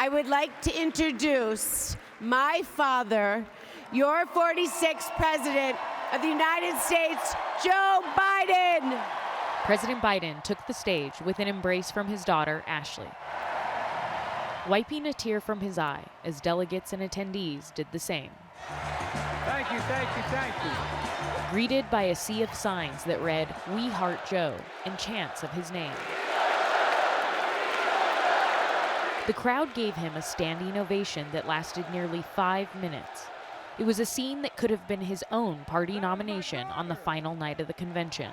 I would like to introduce my father, your 46th President of the United States, Joe Biden. President Biden took the stage with an embrace from his daughter, Ashley, wiping a tear from his eye as delegates and attendees did the same. Thank you, thank you, thank you. Greeted by a sea of signs that read, "We Heart Joe," and chants of his name. The crowd gave him a standing ovation that lasted nearly 5 minutes. It was a scene that could have been his own party nomination on the final night of the convention.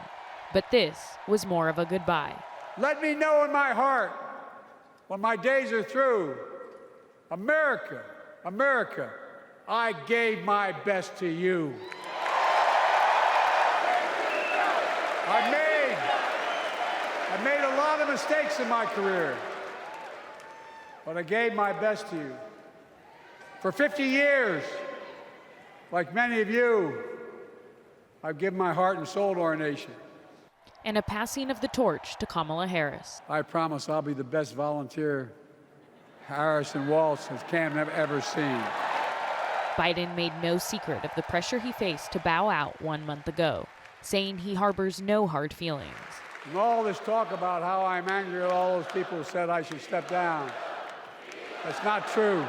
But this was more of a goodbye. Let me know in my heart, when my days are through, America, America, I gave my best to you. I made a lot of mistakes in my career, but I gave my best to you. For 50 years, like many of you, I've given my heart and soul to our nation. And a passing of the torch to Kamala Harris. I promise I'll be the best volunteer Harrison Walz has Cam ever seen. Biden made no secret of the pressure he faced to bow out 1 month ago, saying he harbors no hard feelings. And all this talk about how I'm angry at all those people who said I should step down, that's not true.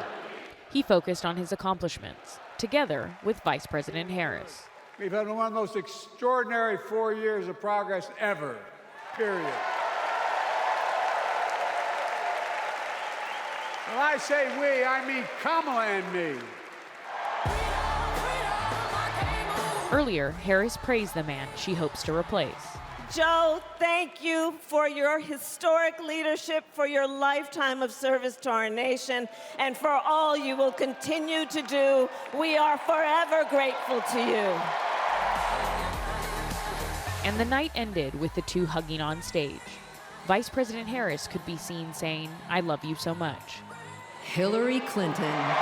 He focused on his accomplishments, together with Vice President Harris. We've had one of the most extraordinary 4 years of progress ever, period. When I say we, I mean Kamala and me. Earlier, Harris praised the man she hopes to replace. Joe, thank you for your historic leadership, for your lifetime of service to our nation, and for all you will continue to do. We are forever grateful to you. And the night ended with the two hugging on stage. Vice President Harris could be seen saying, "I love you so much." Hillary Clinton.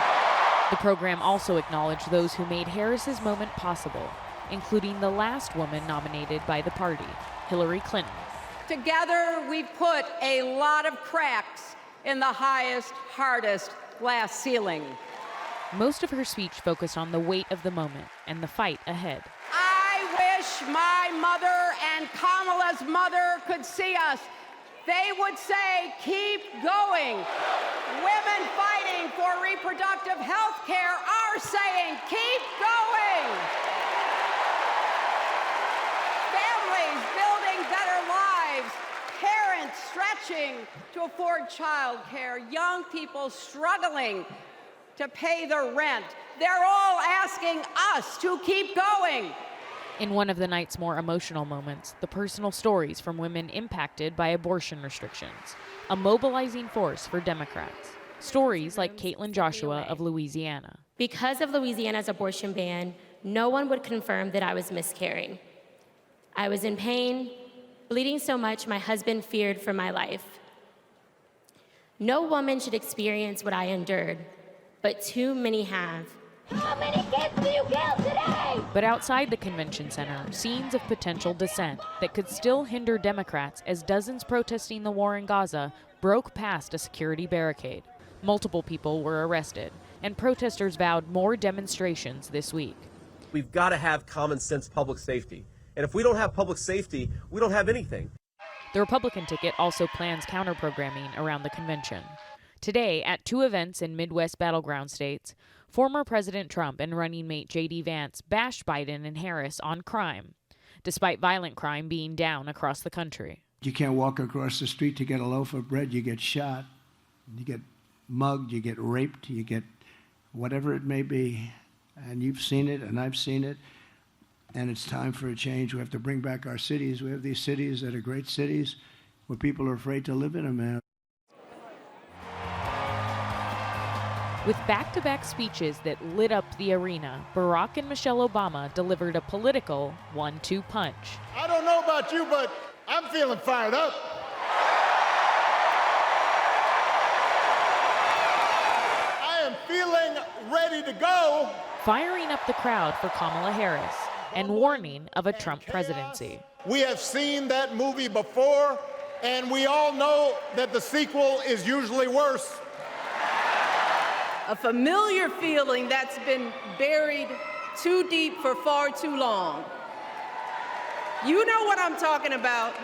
The program also acknowledged those who made Harris's moment possible, including the last woman nominated by the party, Hillary Clinton. Together, we've put a lot of cracks in the highest, hardest glass ceiling. Most of her speech focused on the weight of the moment and the fight ahead. I wish my mother and Kamala's mother could see us. They would say, keep going. Women fighting for reproductive health care are saying, keep going. Families building better lives, parents stretching to afford child care, young people struggling to pay their rent. They're all asking us to keep going. In one of the night's more emotional moments, the personal stories from women impacted by abortion restrictions, a mobilizing force for Democrats. Stories like Caitlin Joshua of Louisiana. Because of Louisiana's abortion ban, no one would confirm that I was miscarrying. I was in pain, bleeding so much my husband feared for my life. No woman should experience what I endured, but too many have. How many kids do you kill today? But outside the convention center, scenes of potential dissent that could still hinder Democrats as dozens protesting the war in Gaza broke past a security barricade. Multiple people were arrested, and protesters vowed more demonstrations this week. We've got to have common sense public safety. And if we don't have public safety, we don't have anything. The Republican ticket also plans counter-programming around the convention. Today, at two events in Midwest battleground states, former President Trump and running mate J.D. Vance bashed Biden and Harris on crime, despite violent crime being down across the country. You can't walk across the street to get a loaf of bread. You get shot, you get mugged, you get raped, you get whatever it may be. And you've seen it, and I've seen it. And it's time for a change. We have to bring back our cities. We have these cities that are great cities where people are afraid to live in them, man. With back-to-back speeches that lit up the arena, Barack and Michelle Obama delivered a political 1-2 punch. I don't know about you, but I'm feeling fired up. I am feeling ready to go. Firing up the crowd for Kamala Harris and warning of a Trump presidency. We have seen that movie before, and we all know that the sequel is usually worse. a familiar feeling that's been buried too deep for far too long. You know what I'm talking about.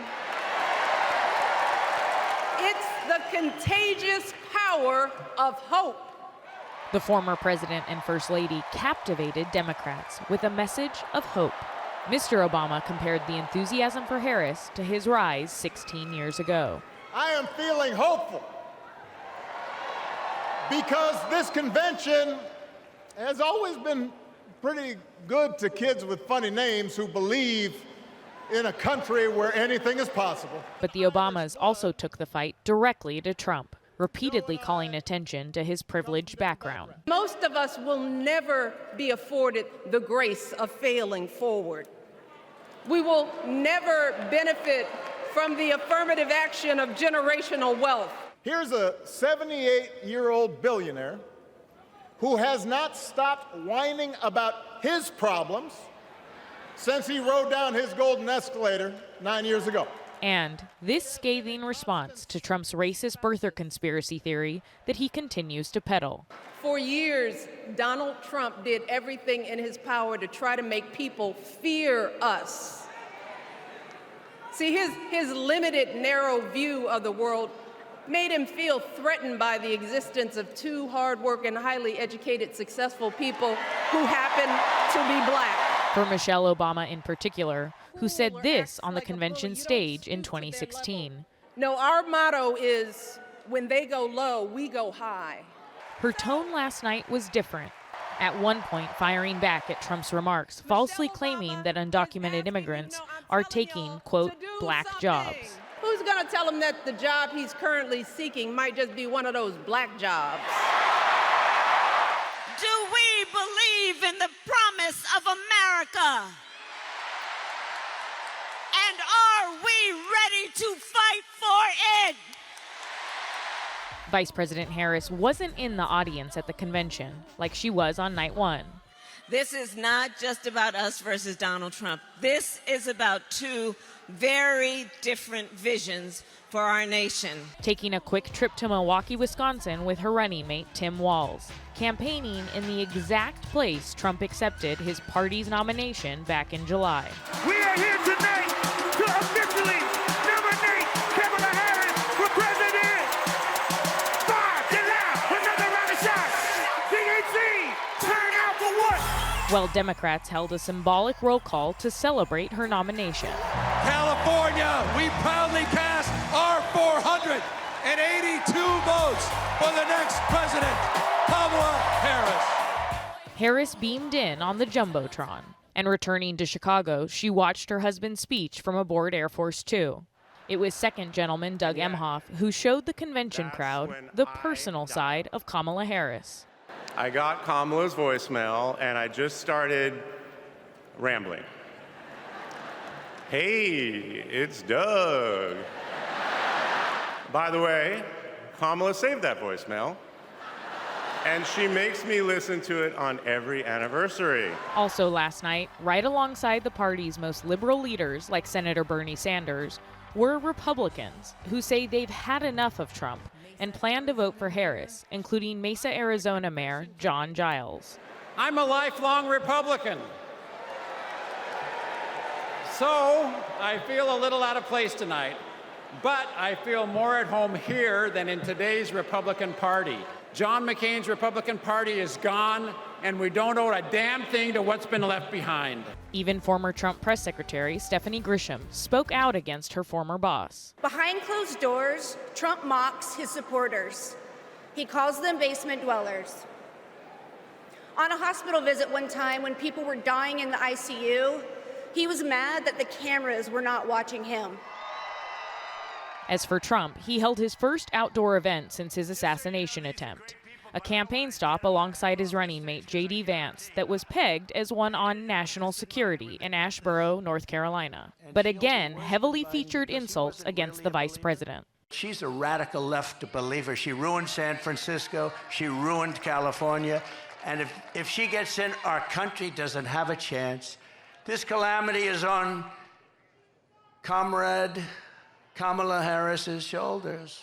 It's the contagious power of hope. The former president and first lady captivated Democrats with a message of hope. Mr. Obama compared the enthusiasm for Harris to his rise 16 years ago. I am feeling hopeful because this convention has always been pretty good to kids with funny names who believe in a country where anything is possible. But the Obamas also took the fight directly to Trump, repeatedly calling attention to his privileged background. Most of us will never be afforded the grace of failing forward. We will never benefit from the affirmative action of generational wealth. Here's a 78-year-old billionaire who has not stopped whining about his problems since he rode down his golden escalator 9 years ago. And this scathing response to Trump's racist birther conspiracy theory that he continues to peddle. For years, Donald Trump did everything in his power to try to make people fear us. See, his limited, narrow view of the world made him feel threatened by the existence of two hardworking, highly educated, successful people who happen to be black. For Michelle Obama in particular, who said this on the convention stage in 2016. No, our motto is, when they go low, we go high. Her tone last night was different, at one point firing back at Trump's remarks, falsely claiming that undocumented immigrants are taking, quote, black jobs. Who's going to tell him that the job he's currently seeking might just be one of those black jobs? Do we believe in the promise of America? And are we ready to fight for it? Vice President Harris wasn't in the audience at the convention like she was on night one. This is not just about us versus Donald Trump. This is about two very different visions for our nation. Taking a quick trip to Milwaukee, Wisconsin with her running mate Tim Walz, campaigning in the exact place Trump accepted his party's nomination back in July. We are here tonight to officially nominate Kamala Harris for president. Fire, get loud, another round of shots. DNC, turn out for what? While Democrats held a symbolic roll call to celebrate her nomination. California, we proudly cast our 482 votes for the next president, Kamala Harris. Harris beamed in on the Jumbotron, and returning to Chicago, she watched her husband's speech from aboard Air Force Two. It was Second Gentleman Doug Emhoff who showed the convention crowd the personal side of Kamala Harris. I got Kamala's voicemail, and I just started rambling. Hey, it's Doug. By the way, Kamala saved that voicemail, and she makes me listen to it on every anniversary. Also last night, right alongside the party's most liberal leaders like Senator Bernie Sanders, were Republicans who say they've had enough of Trump and plan to vote for Harris, including Mesa, Arizona Mayor John Giles. I'm a lifelong Republican. So I feel a little out of place tonight, but I feel more at home here than in today's Republican Party. John McCain's Republican Party is gone, and we don't owe a damn thing to what's been left behind. Even former Trump press secretary Stephanie Grisham spoke out against her former boss. Behind closed doors, Trump mocks his supporters. He calls them basement dwellers. On a hospital visit one time when people were dying in the ICU, he was mad that the cameras were not watching him. As for Trump, he held his first outdoor event since his assassination attempt, a campaign stop alongside his running mate J.D. Vance that was pegged as one on national security in Asheboro, North Carolina, but again heavily featured insults against the vice president. She's a radical left believer. She ruined San Francisco. She ruined California. And if she gets in, our country doesn't have a chance. This calamity is on Comrade Kamala Harris's shoulders.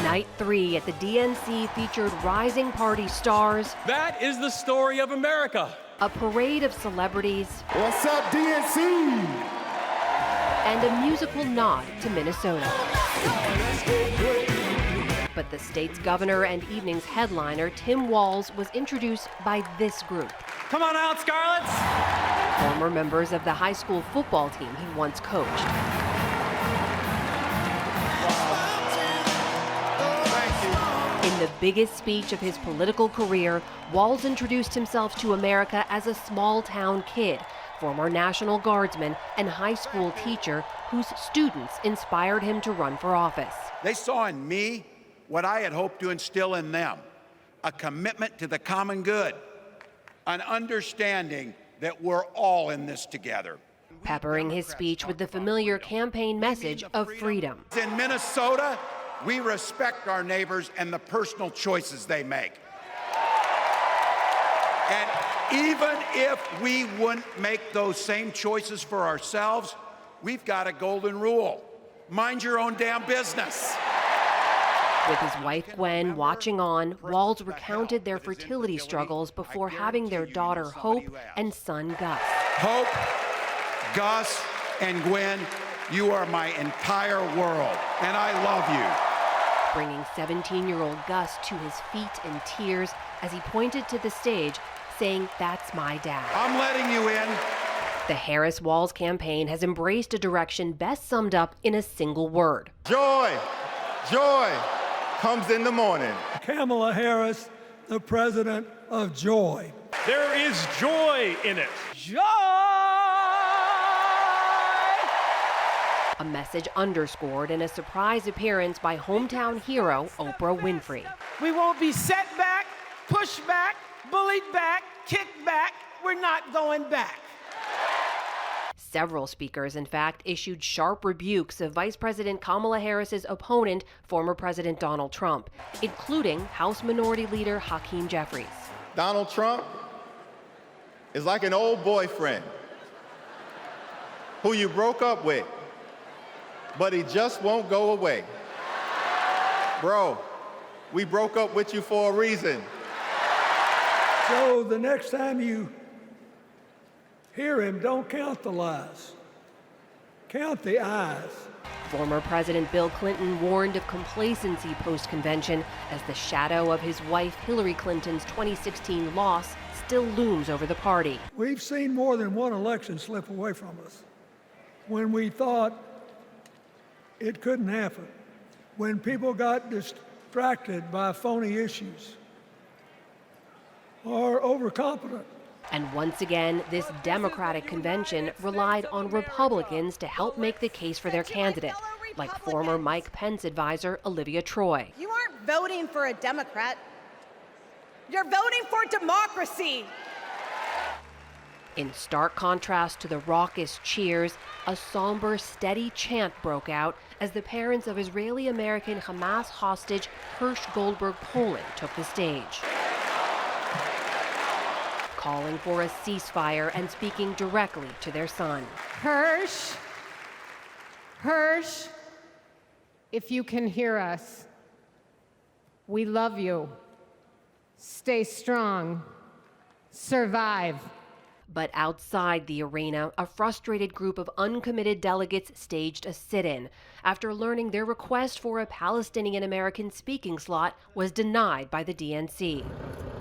Night 3 at the DNC featured rising party stars. That is the story of America. A parade of celebrities. What's up, DNC? And a musical nod to Minnesota. But the state's governor and evening's headliner, Tim Walz, was introduced by this group. Come on out, Scarlets! Former members of the high school football team he once coached. In the biggest speech of his political career, Walz introduced himself to America as a small-town kid, former National Guardsman and high school teacher whose students inspired him to run for office. They saw in me what I had hoped to instill in them, a commitment to the common good, an understanding that we're all in this together. Peppering his speech with the familiar campaign message of freedom. In Minnesota, we respect our neighbors and the personal choices they make. And even if we wouldn't make those same choices for ourselves, we've got a golden rule. Mind your own damn business. With his wife Gwen watching on, Walz recounted their fertility struggles before having their daughter Hope and son Gus. Hope, Gus, and Gwen, you are my entire world, and I love you. Bringing 17-year-old Gus to his feet in tears as he pointed to the stage, saying, "That's my dad." I'm letting you in. The Harris-Walz campaign has embraced a direction best summed up in a single word. Joy. Joy comes in the morning. Kamala Harris, the president of joy. There is joy in it. Joy! A message underscored in a surprise appearance by hometown hero Oprah Winfrey. We won't be set back, pushed back, bullied back, kicked back. We're not going back. Several speakers, in fact, issued sharp rebukes of Vice President Kamala Harris's opponent, former President Donald Trump, including House Minority Leader Hakeem Jeffries. Donald Trump is like an old boyfriend who you broke up with, but he just won't go away. Bro, we broke up with you for a reason. So the next time you hear him, don't count the lies. Count the eyes. Former President Bill Clinton warned of complacency post-convention as the shadow of his wife Hillary Clinton's 2016 loss still looms over the party. We've seen more than one election slip away from us when we thought it couldn't happen, when people got distracted by phony issues or overconfident. And once again, this Democratic convention relied on Republicans to help make the case for their candidate, like former Mike Pence advisor Olivia Troy. You aren't voting for a Democrat. You're voting for democracy. In stark contrast to the raucous cheers, a somber, steady chant broke out as the parents of Israeli-American Hamas hostage Hirsch Goldberg Poland took the stage, calling for a ceasefire and speaking directly to their son. Hirsch, if you can hear us, we love you. Stay strong. Survive. But outside the arena, a frustrated group of uncommitted delegates staged a sit-in after learning their request for a Palestinian-American speaking slot was denied by the DNC.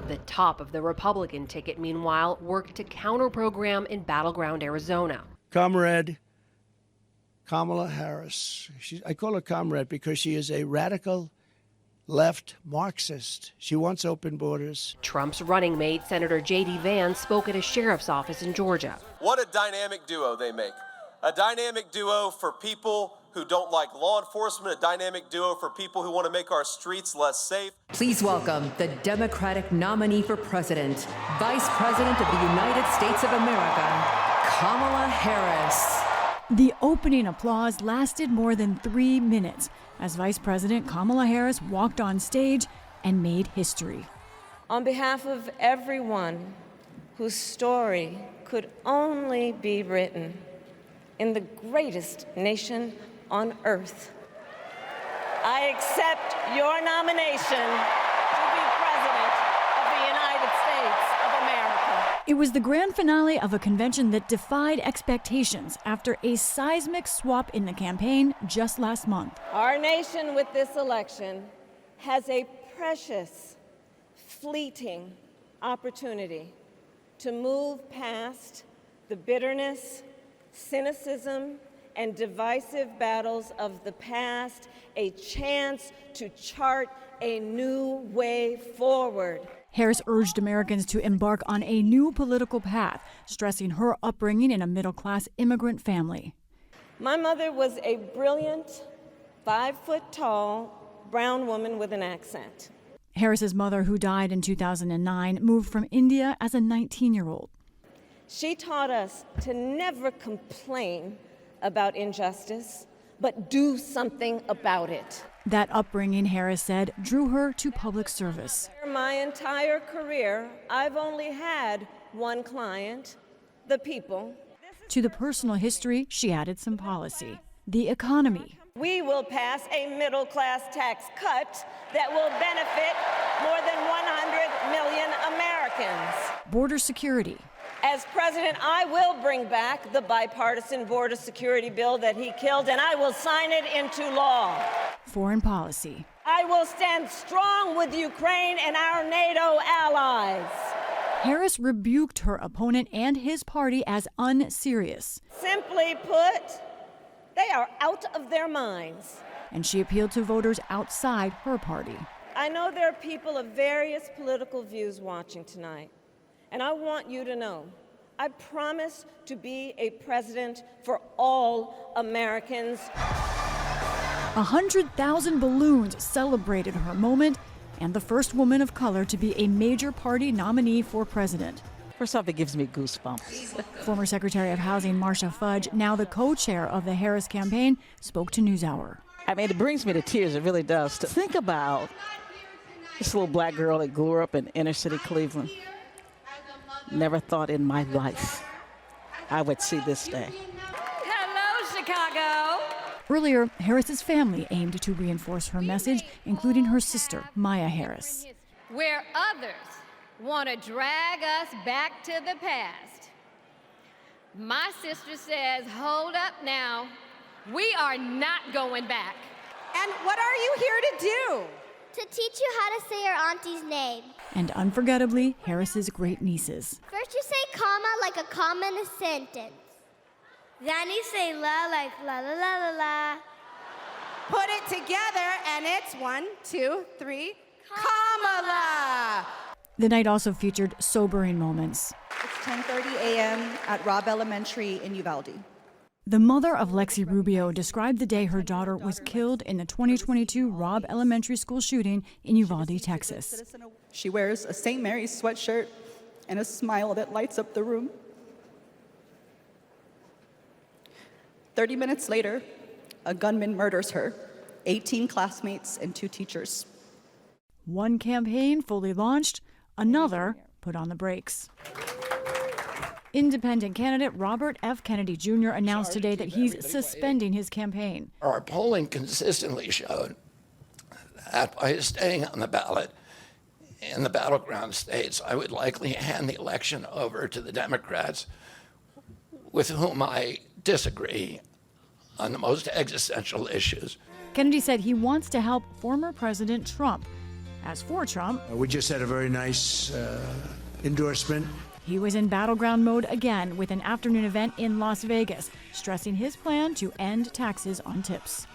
The top of the Republican ticket, meanwhile, worked to counter-program in battleground Arizona. Comrade Kamala Harris. I call her comrade because she is a radical left Marxist. She wants open borders. Trump's running mate, Senator J.D. Vance, spoke at a sheriff's office in Georgia. What a dynamic duo they make. A dynamic duo for people who don't like law enforcement, a dynamic duo for people who want to make our streets less safe. Please welcome the Democratic nominee for president, Vice President of the United States of America, Kamala Harris. The opening applause lasted more than 3 minutes as Vice President Kamala Harris walked on stage and made history. On behalf of everyone whose story could only be written in the greatest nation on earth, I accept your nomination to be President of the United States of America. It was the grand finale of a convention that defied expectations after a seismic swap in the campaign just last month. Our nation with this election has a precious, fleeting opportunity to move past the bitterness, cynicism, and divisive battles of the past, a chance to chart a new way forward. Harris urged Americans to embark on a new political path, stressing her upbringing in a middle-class immigrant family. My mother was a brilliant, 5-foot-tall, brown woman with an accent. Harris's mother, who died in 2009, moved from India as a 19-year-old. She taught us to never complain about injustice, but do something about it. That upbringing, Harris said, drew her to public service. My entire career, I've only had one client, the people. To the personal history, she added some policy. The economy. We will pass a middle-class tax cut that will benefit more than 100 million Americans. Border security. As president, I will bring back the bipartisan border security bill that he killed, and I will sign it into law. Foreign policy. I will stand strong with Ukraine and our NATO allies. Harris rebuked her opponent and his party as unserious. Simply put, they are out of their minds. And she appealed to voters outside her party. I know there are people of various political views watching tonight. And I want you to know, I promise to be a president for all Americans. 100,000 balloons celebrated her moment, and the first woman of color to be a major party nominee for president. First off, it gives me goosebumps. Former Secretary of Housing Marcia Fudge, now the co-chair of the Harris campaign, spoke to NewsHour. I mean, it brings me to tears, it really does, to think about this little black girl that grew up in inner city Cleveland. Never thought in my life I would see this day. Hello, Chicago. Earlier, Harris's family aimed to reinforce her message, including her sister, Maya Harris. Where others want to drag us back to the past, my sister says, hold up now, we are not going back. And what are you here to do? To teach you how to say your auntie's name. And unforgettably, Harris's great nieces. First you say comma like a comma in a sentence. Then you say la like la la la la la. Put it together and it's 1, 2, 3, Kamala. The night also featured sobering moments. It's 10:30 a.m. at Robb Elementary in Uvalde. The mother of Lexi Rubio described the day her daughter was killed in the 2022 Robb Elementary School shooting in Uvalde, Texas. She wears a St. Mary's sweatshirt and a smile that lights up the room. 30 minutes later, a gunman murders her, 18 classmates and 2 teachers. One campaign fully launched, another put on the brakes. Independent candidate Robert F. Kennedy Jr. announced today that he's suspending his campaign. Our polling consistently showed that by staying on the ballot in the battleground states, I would likely hand the election over to the Democrats, with whom I disagree on the most existential issues. Kennedy said he wants to help former President Trump. As for Trump, We just had a very nice endorsement. he was in battleground mode again with an afternoon event in Las Vegas, stressing his plan to end taxes on tips.